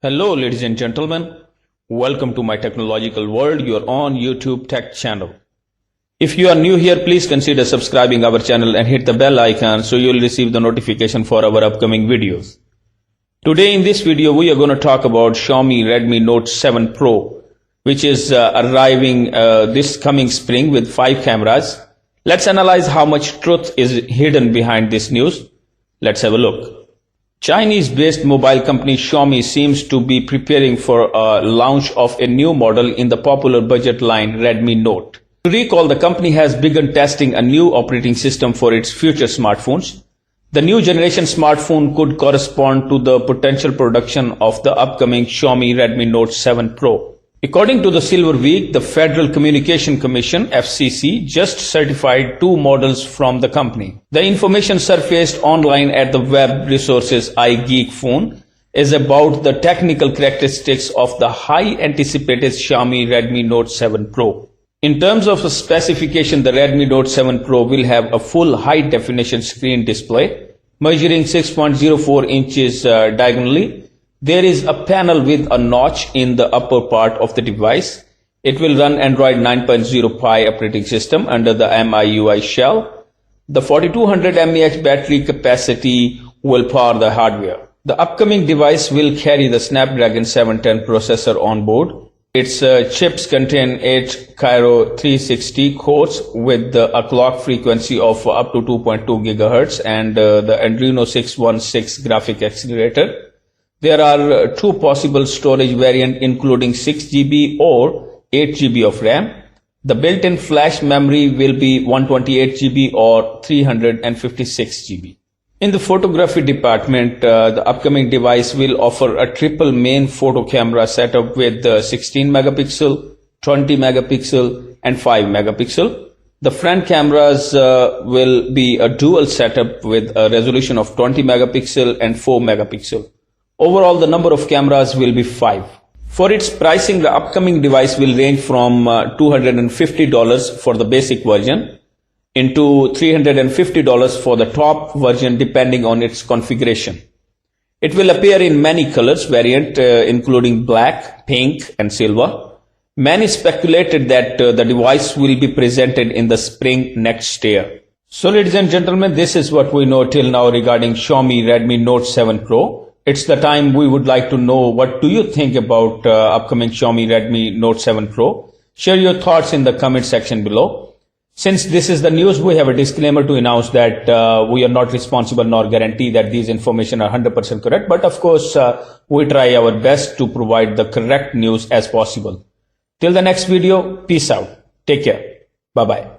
Hello ladies and gentlemen, welcome to my technological world, your own YouTube tech channel. If you are new here, please consider subscribing our channel and hit the bell icon so you will receive the notification for our upcoming videos. Today in this video we are going to talk about Xiaomi Redmi Note 7 Pro, which is arriving this coming spring with 5 cameras. Let's analyze how much truth is hidden behind this news. Let's have a look. Chinese-based mobile company Xiaomi seems to be preparing for a launch of a new model in the popular budget line Redmi Note. To recall, the company has begun testing a new operating system for its future smartphones. The new generation smartphone could correspond to the potential production of the upcoming Xiaomi Redmi Note 7 Pro. According to the Silver Week, the Federal Communication Commission (FCC) just certified 2 models from the company. The information surfaced online at the web resources iGeekphone is about the technical characteristics of the high anticipated Xiaomi Redmi Note 7 Pro. In terms of the specification, the Redmi Note 7 Pro will have a full high-definition screen display measuring 6.04 inches diagonally. There is a panel with a notch in the upper part of the device. It will run Android 9.0 Pie operating system under the MIUI shell. The 4200 mAh battery capacity will power the hardware. The upcoming device will carry the Snapdragon 710 processor on board. Its chips contain 8 Cairo 360 cores with a clock frequency of up to 2.2 GHz and the Adreno 616 graphic accelerator. There are 2 possible storage variants including 6 GB or 8 GB of RAM. The built-in flash memory will be 128 GB or 356 GB. In the photography department, the upcoming device will offer a triple main photo camera setup with 16 megapixel, 20 megapixel and 5 megapixel. The front cameras will be a dual setup with a resolution of 20 megapixel and 4 megapixel. Overall, the number of cameras will be 5. For its pricing, the upcoming device will range from $250 for the basic version into $350 for the top version depending on its configuration. It will appear in many colors variant including black, pink and silver. Many speculated that the device will be presented in the spring next year. So ladies and gentlemen, this is what we know till now regarding Xiaomi Redmi Note 7 Pro. It's the time we would like to know what do you think about upcoming Xiaomi Redmi Note 7 Pro. Share your thoughts in the comment section below. Since this is the news, we have a disclaimer to announce that we are not responsible nor guarantee that these information are 100% correct. But of course, we try our best to provide the correct news as possible. Till the next video, peace out. Take care. Bye-bye.